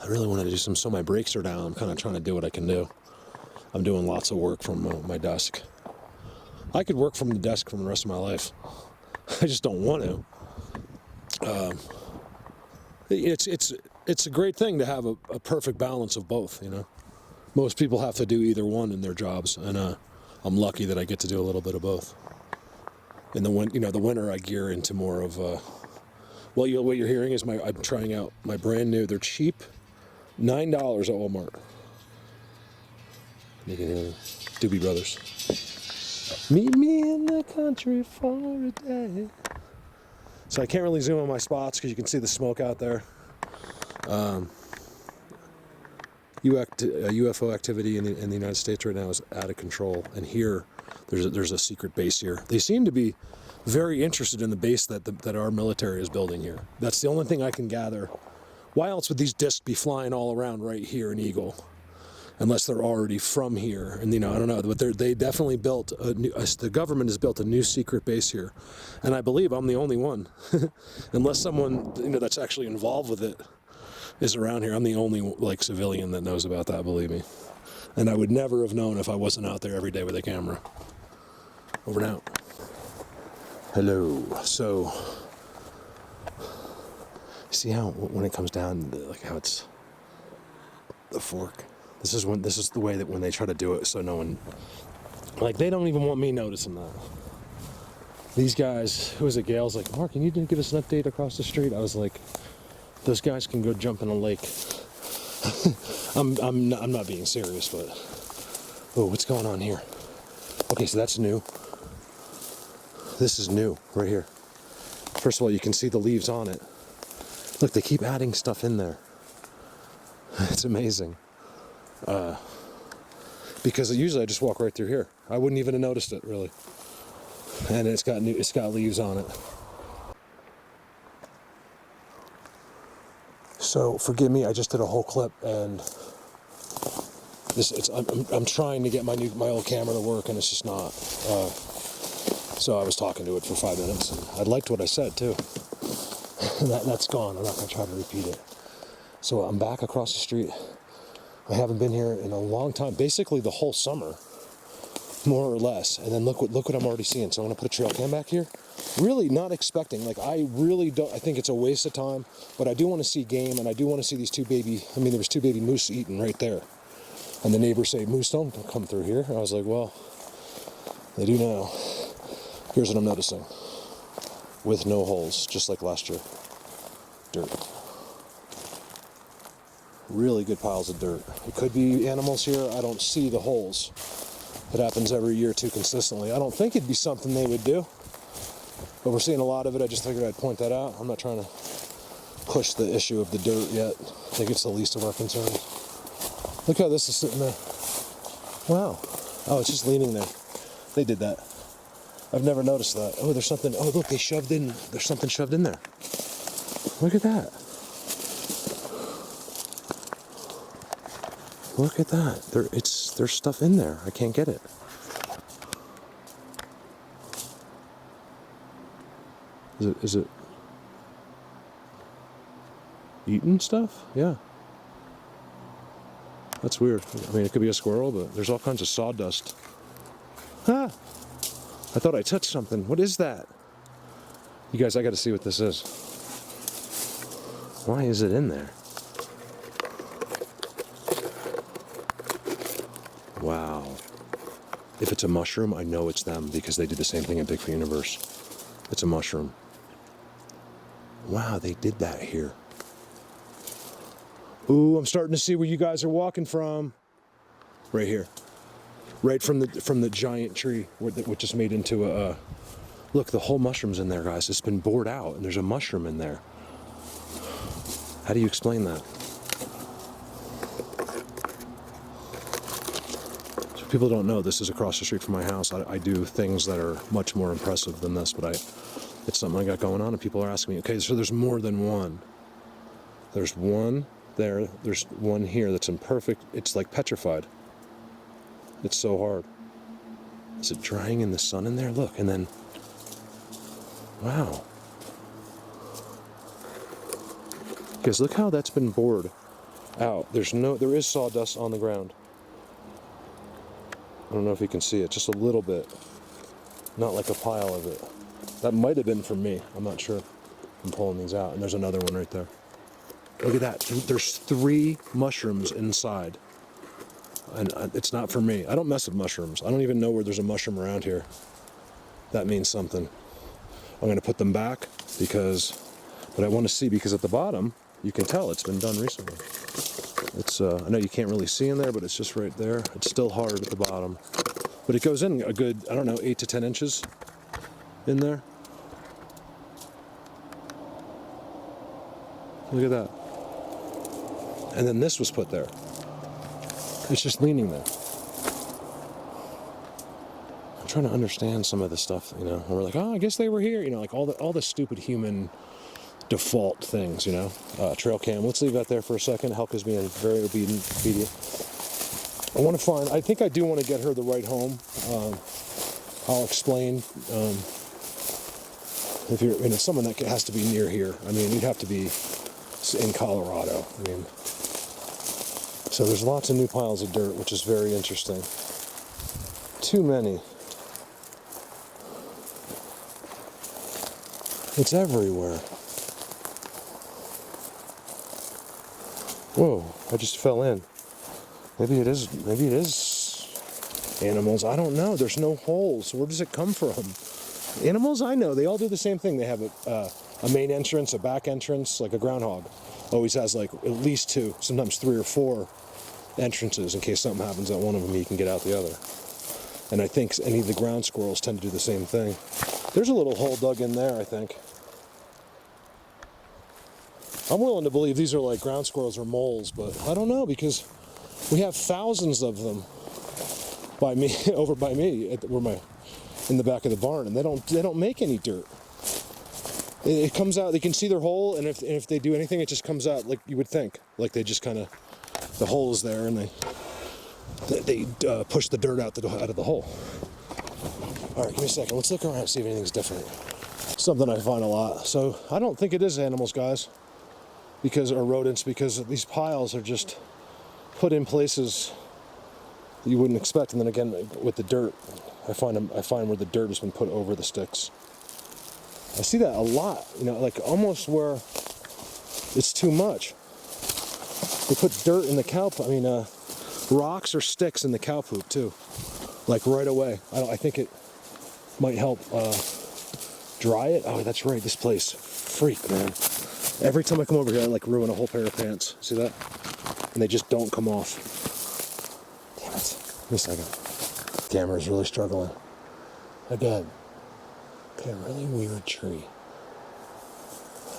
I really want to do some, so my brakes are down. I'm kind of trying to do what I can do. I'm doing lots of work from my desk. I could work from the desk for the rest of my life. I just don't want to. It's a great thing to have a perfect balance of both, you know. Most people have to do either one in their jobs, and I'm lucky that I get to do a little bit of both. In the winter I gear into more of what you're hearing is I'm trying out my brand new. They're cheap, $9 at Walmart. You can hear Doobie Brothers. Meet me in the country for a day. So I can't really zoom on my spots because you can see the smoke out there. UFO activity in the United States right now is out of control, and here there's a secret base here. They seem to be very interested in the base that our military is building here. That's the only thing I can gather. Why else would these discs be flying all around right here in Eagle? Unless they're already from here, and I don't know, but they definitely built the government has built a new secret base here, and I believe I'm the only one, unless someone that's actually involved with it is around here. I'm the only civilian that knows about that, believe me, and I would never have known if I wasn't out there every day with a camera. Over and out. Hello. So, see how when it comes down, how it's the fork. This is the way that when they try to do it, so no one, they don't even want me noticing that. These guys, who was it? Gail's like, Mark, can you give us an update across the street? I was like, those guys can go jump in a lake. I'm not being serious, but what's going on here? Okay, so that's new. This is new right here. First of all, you can see the leaves on it. Look, they keep adding stuff in there. It's amazing. Because usually I just walk right through here. I wouldn't even have noticed it, really. And it's got leaves on it. So forgive me, I just did a whole clip, and I'm trying to get my old camera to work, and it's just not. So I was talking to it for 5 minutes, and I liked what I said too. That's gone. I'm not going to try to repeat it. So I'm back across the street. I haven't been here in a long time, basically the whole summer, more or less. And then look what I'm already seeing. So I'm gonna put a trail cam back here. Really not expecting, I really don't, I think it's a waste of time, but I do want to see game, and I do want to see these there was two baby moose eating right there. And the neighbors say, moose don't come through here. And I was like, well, they do now. Here's what I'm noticing. With no holes, just like last year. Dirt. Really good piles of dirt. It could be animals here. I don't see the holes. It happens every year too consistently. I don't think it'd be something they would do, but we're seeing a lot of it. I just figured I'd point that out. I'm not trying to push the issue of the dirt yet. I think it's the least of our concerns. Look how this is sitting there. Wow. Oh, it's just leaning there. They did that. I've never noticed that. Oh, there's something. Oh, look, there's something shoved in there. Look at that. Look at that. There's stuff in there. I can't get it. Is it eating stuff? Yeah. That's weird. I mean, it could be a squirrel, but there's all kinds of sawdust. Ah! I thought I touched something. What is that? You guys, I gotta see what this is. Why is it in there? Wow. If it's a mushroom, I know it's them because they did the same thing at Bigfoot Universe. It's a mushroom. Wow, they did that here. Ooh, I'm starting to see where you guys are walking from. Right here. Right from the giant tree, which is made into a... Look, the whole mushroom's in there, guys. It's been bored out, and there's a mushroom in there. How do you explain that? People don't know this is across the street from my house. I do things that are much more impressive than this, but it's something I got going on, and people are asking me, okay, so there's more than one. There's one there, there's one here that's imperfect. It's like petrified. It's so hard. Is it drying in the sun in there? Look, and then, wow. Because look how that's been bored out. There is sawdust on the ground. I don't know if you can see it, just a little bit. Not like a pile of it. That might have been from me, I'm not sure. I'm pulling these out, and there's another one right there. Look at that, there's 3 mushrooms inside. And it's not for me. I don't mess with mushrooms. I don't even know where there's a mushroom around here. That means something. I'm gonna put them back but I want to see, because at the bottom, you can tell it's been done recently. It's, I know you can't really see in there, but it's just right there. It's still hard at the bottom. But it goes in a good, I don't know, 8 to 10 inches in there. Look at that. And then this was put there. It's just leaning there. I'm trying to understand some of the stuff, you know. And we're like, oh, I guess they were here. You know, like all the stupid human default things, you know. Trail cam. Let's leave that there for a second. Helka's being very obedient. I think I do want to get her the right home. I'll explain. If you're, you know, someone that has to be near here. I mean, you'd have to be in Colorado. I mean, so there's lots of new piles of dirt, which is very interesting. Too many. It's everywhere. Whoa, I just fell in. Maybe it is animals. I don't know. There's no holes. Where does it come from? Animals, I know. They all do the same thing. They have a main entrance, a back entrance, like a groundhog. Always has like at least 2, sometimes 3 or 4 entrances in case something happens at one of them, you can get out the other. And I think any of the ground squirrels tend to do the same thing. There's a little hole dug in there, I think. I'm willing to believe these are like ground squirrels or moles, but I don't know, because we have thousands of them over by me in the back of the barn, and they don't make any dirt. It comes out, they can see their hole, and if they do anything, it just comes out like you would think. Like they just kind of, the hole is there, and they push the dirt out of the hole. All right, give me a second. Let's look around and see if anything's different. Something I find a lot. So I don't think it is animals, guys, or rodents, because these piles are just put in places you wouldn't expect. And then again, with the dirt, I find where the dirt has been put over the sticks. I see that a lot, you know, like almost where it's too much. They put dirt in the rocks or sticks in the cow poop too, like right away. I think it might help dry it. Oh, that's right, this place, freak, man. Every time I come over here, I like ruin a whole pair of pants. See that? And they just don't come off. Damn it. Give me a second. Camera's really struggling. Again. Okay, a really weird tree.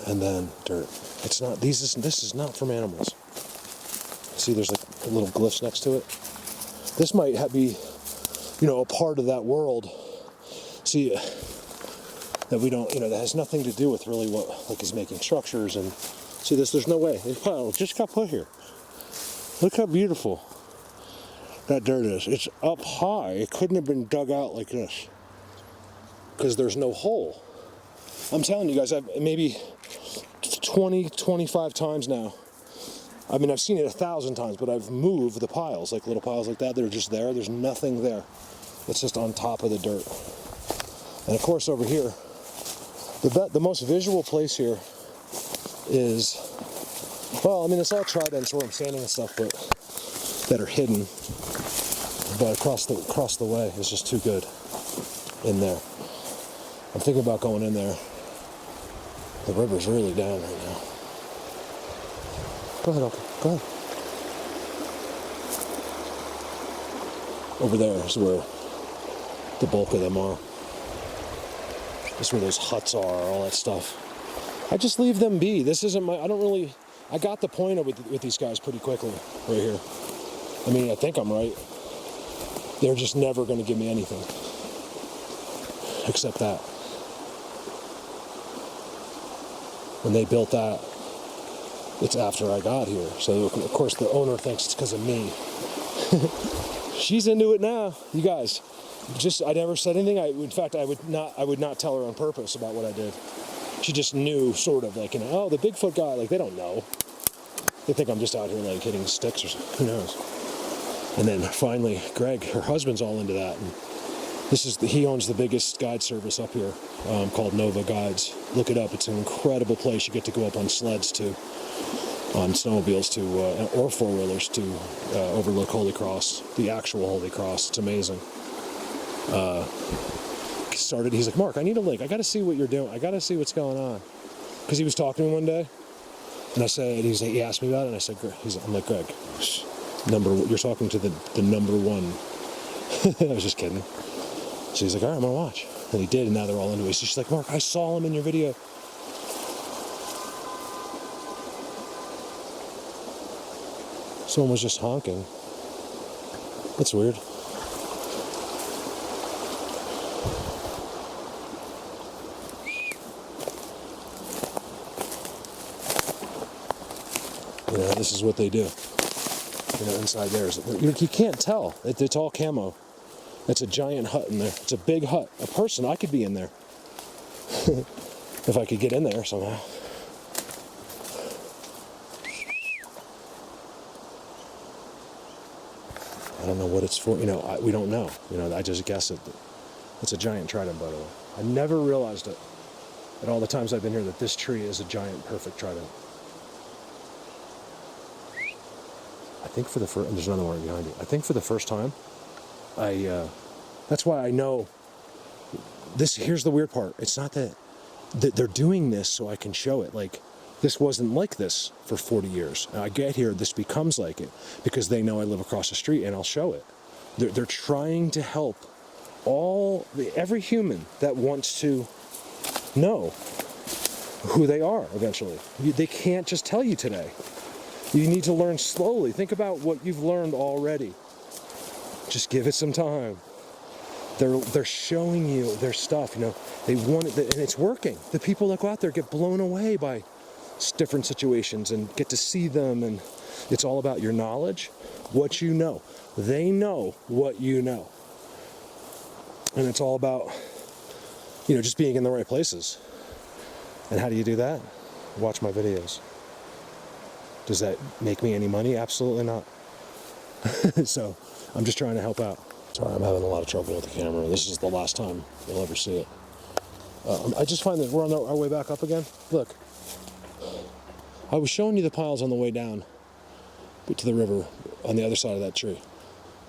And then dirt. It's not, this is not from animals. See, there's like little glyphs next to it. This might be, you know, a part of that world. See, that we don't, you know, that has nothing to do with really what, like, is making structures. And see this, there's no way. It just got put here. Look how beautiful that dirt is. It's up high. It couldn't have been dug out like this, because there's no hole. I'm telling you guys, I've maybe 20, 25 times now. I mean, I've seen it 1,000 times, but I've moved the piles, like little piles like that are just there. There's nothing there. It's just on top of the dirt. And of course, over here, the most visual place here is, well, I mean, it's all tridents where I'm standing and stuff, but that are hidden. But across the way is just too good in there. I'm thinking about going in there. The river's really down right now. Go ahead, Elka. Go ahead. Over there is where the bulk of them are. This is where those huts are, all that stuff. I just leave them be. This isn't I got the point with these guys pretty quickly right here. I mean, I think I'm right. They're just never going to give me anything except that. When they built that, it's after I got here. So, of course, the owner thinks it's because of me. She's into it now. You guys, I never said anything. In fact, I would not tell her on purpose about what I did. She just knew, sort of, like, you know, oh, the Bigfoot guy, like, they don't know. They think I'm just out here like hitting sticks or something. Who knows? And then finally, Greg, her husband's all into that. And he owns the biggest guide service up here called Nova Guides. Look it up. It's an incredible place. You get to go up on sleds to, on snowmobiles to, or four-wheelers to overlook Holy Cross, the actual Holy Cross. It's amazing. He's like, Mark, I need a link. I got to see what you're doing. I got to see what's going on. Because he was talking to me one day, and I said, he asked me about it, and I said, I'm like, Greg, you're talking to the number one. I was just kidding. So he's like, all right, I'm gonna watch. And he did, and now they're all into it. So she's like, Mark, I saw him in your video. Someone was just honking. That's weird. You know, this is what they do. You know, inside there is, you can't tell. It's all camo. It's a giant hut in there. It's a big hut. A person, I could be in there. If I could get in there somehow. I don't know what it's for. You know, we don't know. You know, I just guess it. It's a giant trident, by the way. I never realized it at all the times I've been here that this tree is a giant, perfect trident. I think for the first, and there's another one behind you. I think for the first time, that's why I know this. Here's the weird part. It's not that they're doing this so I can show it. Like, this wasn't like this for 40 years. And I get here, this becomes like it because they know I live across the street and I'll show it. They're trying to help every human that wants to know who they are eventually. They can't just tell you today. You need to learn slowly. Think about what you've learned already. Just give it some time. They're showing you their stuff. You know, they want it, and it's working. The people that go out there get blown away by different situations and get to see them. And it's all about your knowledge, what you know. They know what you know, and it's all about, you know, just being in the right places. And how do you do that? Watch my videos. Does that make me any money? Absolutely not. So I'm just trying to help out. Sorry, I'm having a lot of trouble with the camera. This is the last time you'll ever see it. I just find that we're on our way back up again. Look, I was showing you the piles on the way down to the river on the other side of that tree.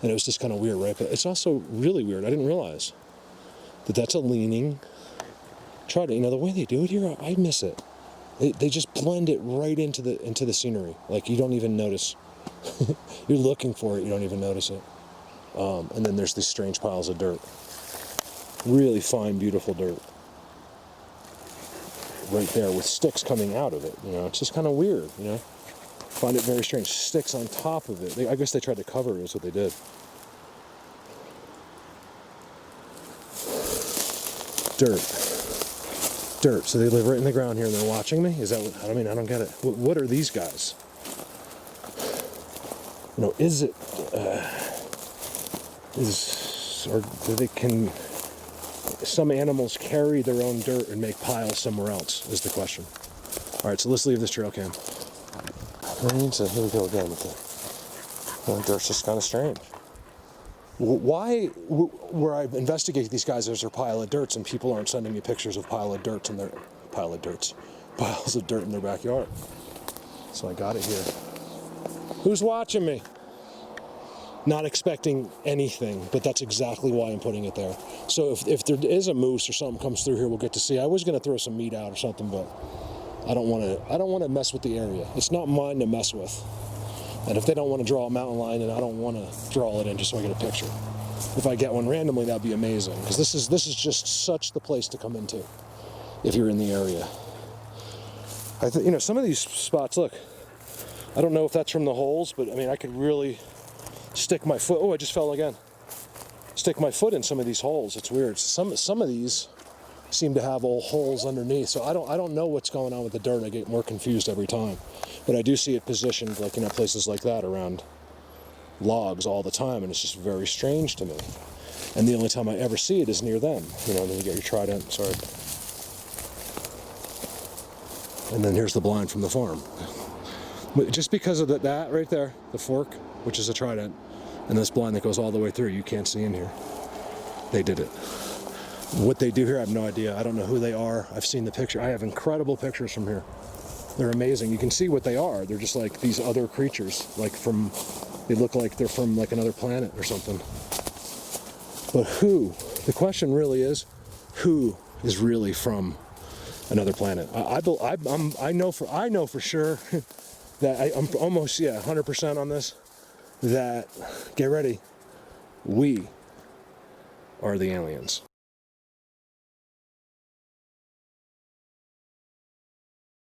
And it was just kind of weird, right? But it's also really weird. I didn't realize that that's a leaning trident. You know, the way they do it here, I miss it. They just blend it right into the scenery. Like, you don't even notice. You're looking for it, you don't even notice it. And then there's these strange piles of dirt. Really fine, beautiful dirt. Right there with sticks coming out of it. You know, it's just kind of weird, you know. Find it very strange. Sticks on top of it. I guess they tried to cover it, is what they did. Dirt. So they live right in the ground here and they're watching me? Is that what, I mean, I don't get it. What are these guys? You know, some animals carry their own dirt and make piles somewhere else, is the question. All right, so let's leave this trail cam. So here we go again with the dirt's just kind of strange. Why, where I investigate these guys, there's a pile of dirts and people aren't sending me pictures of piles of dirt in their backyard. So I got it here. Who's watching me? Not expecting anything, but that's exactly why I'm putting it there. So if there is a moose or something comes through here, we'll get to see. I was going to throw some meat out or something, but I don't want to mess with the area. It's not mine to mess with. And if they don't want to draw a mountain lion, then I don't want to draw it in just so I get a picture. If I get one randomly, that'd be amazing. Because this is just such the place to come into if you're in the area. You know, some of these spots, look, I don't know if that's from the holes, but I mean, I could really stick my foot. Oh, I just fell again. Stick my foot in some of these holes. It's weird. Some of these seem to have old holes underneath. So I don't know what's going on with the dirt. I get more confused every time. But I do see it positioned, like, you know, places like that around logs all the time, and it's just very strange to me. And the only time I ever see it is near them. You know, then you get your trident. Sorry. And then here's the blind from the farm. Just because of that right there, the fork, which is a trident, and this blind that goes all the way through, you can't see in here. They did it. What they do here, I have no idea. I don't know who they are. I've seen the picture. I have incredible pictures from here. They're amazing. You can see what they are. They're just like these other creatures, they look like they're from like another planet or something. But who? The question really is, who is really from another planet? I know for sure that I'm almost 100% on this. That, get ready, we are the aliens.